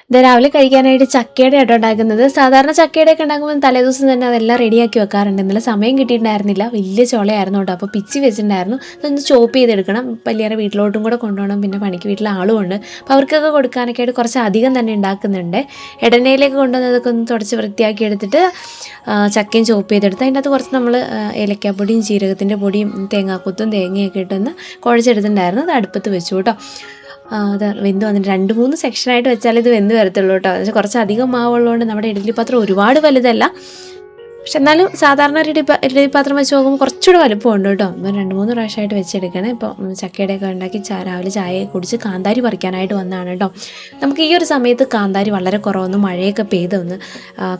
ഇത് രാവിലെ കഴിക്കാനായിട്ട് ചക്കയുടെ ആട്ടോ ഉണ്ടാക്കുന്നത്. സാധാരണ ചക്കയുടെയൊക്കെ ഉണ്ടാക്കുമ്പോൾ തലേദിവസം തന്നെ അതെല്ലാം റെഡിയാക്കി വെക്കാറുണ്ട്. ഇന്നലെ സമയം കിട്ടിയിട്ടുണ്ടായിരുന്നില്ല, വലിയ ചുളയായിരുന്നു കേട്ടോ. അപ്പോൾ പിച്ചി വെച്ചിട്ടുണ്ടായിരുന്നു. അതൊന്ന് ചോപ്പ് ചെയ്തെടുക്കണം. വലിയ വീട്ടിലോട്ടും കൂടെ കൊണ്ടുപോകണം. പിന്നെ പണിക്ക് വീട്ടിൽ ആളുമുണ്ട്. അപ്പോൾ അവർക്കൊക്കെ കൊടുക്കാനൊക്കെ ആയിട്ട് കുറച്ച് അധികം തന്നെ ഉണ്ടാക്കുന്നുണ്ട്. ഇടനയിലേക്ക് കൊണ്ടുവന്നതൊക്കെ ഒന്ന് തുടച്ച് വൃത്തിയാക്കി എടുത്തിട്ട് ചക്കയും ചോപ്പ് ചെയ്തെടുത്ത് അതിൻ്റെ അകത്ത് കുറച്ച് നമ്മൾ ഏലക്കാപ്പൊടിയും ജീരകത്തിൻ്റെ പൊടിയും തേങ്ങാക്കൊത്തും തേങ്ങയൊക്കെ ഇട്ടൊന്ന് കുഴച്ചെടുത്തിട്ടുണ്ടായിരുന്നു. അത് അടുപ്പത്ത് വെച്ചു കേട്ടോ. അത് വെന്ത് വന്നിട്ട് 2-3 സെക്ഷനായിട്ട് വെച്ചാൽ ഇത് വെന്ത് വരത്തുള്ളൂ കേട്ടോ. അത് കുറച്ചധികം മാവുള്ളതുകൊണ്ട് നമ്മുടെ ഇഡ്ഡലി പാത്രം ഒരുപാട് വലുതല്ല, പക്ഷെ എന്നാലും സാധാരണ ഒരു ഇഡ്ഡലി പാത്രം വെച്ച് നോക്കുമ്പോൾ കുറച്ചുകൂടെ വലുപ്പമുണ്ട് കേട്ടോ. അപ്പോൾ 2-3 പ്രാവശ്യമായിട്ട് വെച്ചെടുക്കണം. ഇപ്പോൾ ചക്കയുടെയൊക്കെ ഉണ്ടാക്കി രാവിലെ ചായ കുടിച്ച് കാന്താരി പറിക്കാനായിട്ട് വന്നതാണ് കേട്ടോ. നമുക്ക് ഈ ഒരു സമയത്ത് കാന്താരി വളരെ കുറവൊന്ന് മഴയൊക്കെ പെയ്തൊന്ന്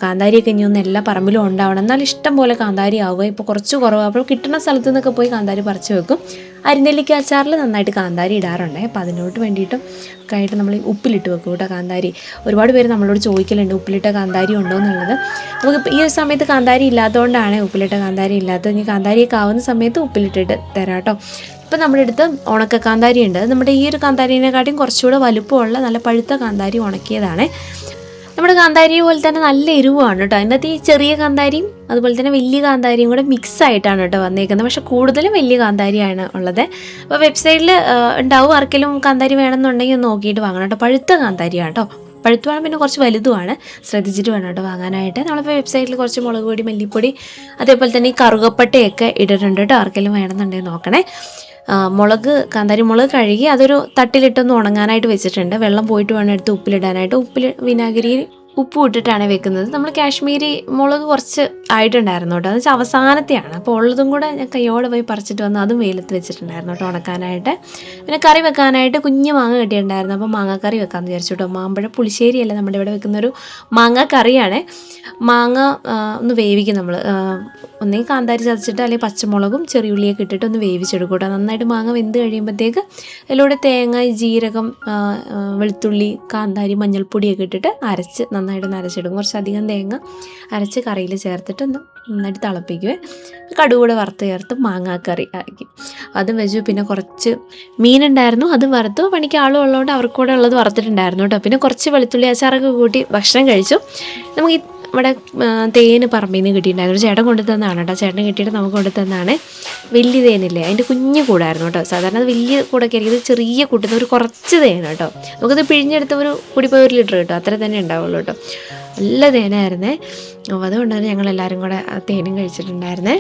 കാന്താരിയൊക്കെ ഇനി ഒന്ന് എല്ലാ പറമ്പിലും ഉണ്ടാവണം. എന്നാൽ ഇഷ്ടം പോലെ കാന്താരി ആവുക. ഇപ്പോൾ കുറച്ച് കുറവ്, അപ്പോൾ കിട്ടുന്ന സ്ഥലത്തു നിന്നൊക്കെ പോയി കാന്താരി പറിച്ച് വെക്കും. അരിനെല്ലിക്ക അച്ചാറിൽ നന്നായിട്ട് കാന്താരി ഇടാറുണ്ട്. അപ്പോൾ അതിനോട്ട് വേണ്ടിയിട്ടും ഒക്കെ ആയിട്ട് നമ്മൾ ഉപ്പിലിട്ട് വെക്കും കേട്ടോ കാന്താരി. ഒരുപാട് പേര് നമ്മളോട് ചോദിക്കലുണ്ട് ഉപ്പിലിട്ട കാന്താരി ഉണ്ടോ എന്നുള്ളത്. നമുക്കിപ്പോൾ ഈ ഒരു സമയത്ത് കാന്താരി ഇല്ലാത്തതുകൊണ്ടാണ് ഉപ്പിലിട്ട കാന്താരി ഇല്ലാത്തത്. ഇനി കാന്താരിയൊക്കെ ആവുന്ന സമയത്ത് ഉപ്പിലിട്ടിട്ട് തരാം കേട്ടോ. ഇപ്പം നമ്മുടെ അടുത്ത് ഉണക്ക കാന്താരി ഉണ്ട്. നമ്മുടെ ഈ ഒരു കാന്താരിനെക്കാട്ടിയും കുറച്ചുകൂടെ വലുപ്പമുള്ള നല്ല പഴുത്ത കാന്താരി ഉണക്കിയതാണ്. നമ്മുടെ കാന്താരി പോലെ തന്നെ നല്ല എരിവുമാണ് കേട്ടോ. അതിൻ്റെ അകത്ത് ഈ ചെറിയ കാന്താരിയും അതുപോലെ തന്നെ വലിയ കാന്താരിയും കൂടെ മിക്സ് ആയിട്ടാണ് കേട്ടോ വന്നേക്കുന്നത്. പക്ഷേ കൂടുതലും വലിയ കാന്താരിയാണ് ഉള്ളത്. അപ്പോൾ വെബ്സൈറ്റിൽ ഉണ്ടാവും. ആർക്കെങ്കിലും കാന്താരി വേണമെന്നുണ്ടെങ്കിൽ നോക്കിയിട്ട് വാങ്ങണം കേട്ടോ. പഴുത്ത കാന്താരിയാണ് കേട്ടോ. പഴുത്തുവാണ്, പിന്നെ കുറച്ച് വലുതുമാണ്. ശ്രദ്ധിച്ചിട്ട് വേണം കേട്ടോ വാങ്ങാനായിട്ട്. നമ്മളിപ്പോൾ വെബ്സൈറ്റിൽ കുറച്ച് മുളക് പൊടി, മല്ലിപ്പൊടി, അതേപോലെ തന്നെ ഈ കറുകപ്പട്ടയൊക്കെ ഇട്ടിട്ടുണ്ട് കേട്ടോ. ആർക്കെങ്കിലും വേണമെന്നുണ്ടെങ്കിൽ നോക്കണേ. മുളക്, കാന്താരി മുളക് കഴുകി അതൊരു തട്ടിലിട്ടൊന്ന് ഉണങ്ങാനായിട്ട് വെച്ചിട്ടുണ്ട്. വെള്ളം പോയിട്ട് വേണം എടുത്ത് ഉപ്പിലിടാനായിട്ട്. വിനാഗിരി ഉപ്പും ഇട്ടിട്ടാണ് വെക്കുന്നത്. നമ്മൾ കാശ്മീരി മുളക് കുറച്ച് ആയിട്ടുണ്ടായിരുന്നു കേട്ടോ. അത് വെച്ചാൽ അവസാനത്തെയാണ്. അപ്പോൾ ഉള്ളതും കൂടെ ഞാൻ കയ്യോടെ പോയി പറിച്ചിട്ട് വന്ന് അതും വെയിലത്ത് വെച്ചിട്ടുണ്ടായിരുന്നു കേട്ടോ ഉണക്കാനായിട്ട്. പിന്നെ കറി വെക്കാനായിട്ട് കുഞ്ഞ് മാങ്ങ കിട്ടിയിട്ടുണ്ടായിരുന്നു. അപ്പോൾ മാങ്ങാക്കറി വെക്കാമെന്ന് വിചാരിച്ചു കേട്ടോ. മാമ്പഴ പുളിശ്ശേരിയല്ല, നമ്മുടെ ഇവിടെ വെക്കുന്നൊരു മാങ്ങ കറിയാണ്. മാങ്ങ ഒന്ന് വേവിക്കും നമ്മൾ. ഒന്നെങ്കിൽ കാന്താരി ചതച്ചിട്ട് അല്ലെങ്കിൽ പച്ചമുളകും ചെറിയുള്ളിയൊക്കെ ഇട്ടിട്ട് ഒന്ന് വേവിച്ചെടുക്കും കേട്ടോ. നന്നായിട്ട് മാങ്ങ വെന്ത് കഴിയുമ്പോഴത്തേക്ക് അതിലൂടെ തേങ്ങ, ജീരകം, വെളുത്തുള്ളി, കാന്താരി, മഞ്ഞൾപ്പൊടിയൊക്കെ ഇട്ടിട്ട് അരച്ച് നന്നായിട്ട് അരച്ചിടും. കുറച്ചധികം തേങ്ങ അരച്ച് കറിയിൽ ചേർത്തിട്ട് ഒന്ന് നന്നായിട്ട് തിളപ്പിക്കുവേ. കടുകൂടെ വറുത്ത് ചേർത്ത് മാങ്ങാക്കറി ആക്കി അതും വെച്ചു. പിന്നെ കുറച്ച് മീനുണ്ടായിരുന്നു, അതും വറുത്തു. പണിക്ക് ആളും ഉള്ളതുകൊണ്ട് അവർക്ക് കൂടെ ഉള്ളത് വറുത്തിട്ടുണ്ടായിരുന്നു കേട്ടോ. പിന്നെ കുറച്ച് വെളുത്തുള്ളി അച്ചാറൊക്കെ കൂട്ടി ഭക്ഷണം കഴിച്ചു. നമുക്ക് ഇവിടെ തേന് പറമ്പിൽ നിന്ന് കിട്ടിയിട്ടുണ്ടായിരുന്നു. ചേട്ടൻ കൊണ്ടു തന്നതാണ് കേട്ടോ. ചേട്ടൻ കിട്ടിയിട്ട് നമുക്ക് കൊണ്ടു തന്നതാണ്. വലിയ തേനില്ലേ, അതിൻ്റെ കുഞ്ഞു കൂടായിരുന്നു കേട്ടോ. സാധാരണ അത് വലിയ കൂടൊക്കെ ആയിരിക്കും. ഇത് ചെറിയ കൂട്ടുന്ന ഒരു കുറച്ച് തേന കേട്ടോ. നമുക്കത് പിഴിഞ്ഞെടുത്ത ഒരു കൂടിപ്പോയി 1 ലിറ്റർ കേട്ടോ, അത്ര തന്നെ ഉണ്ടാവുള്ളൂ കേട്ടോ. നല്ല തേനായിരുന്നേ. അപ്പോൾ അതുകൊണ്ടാണ് ഞങ്ങളെല്ലാവരും കൂടെ ആ തേനും കഴിച്ചിട്ടുണ്ടായിരുന്നേ.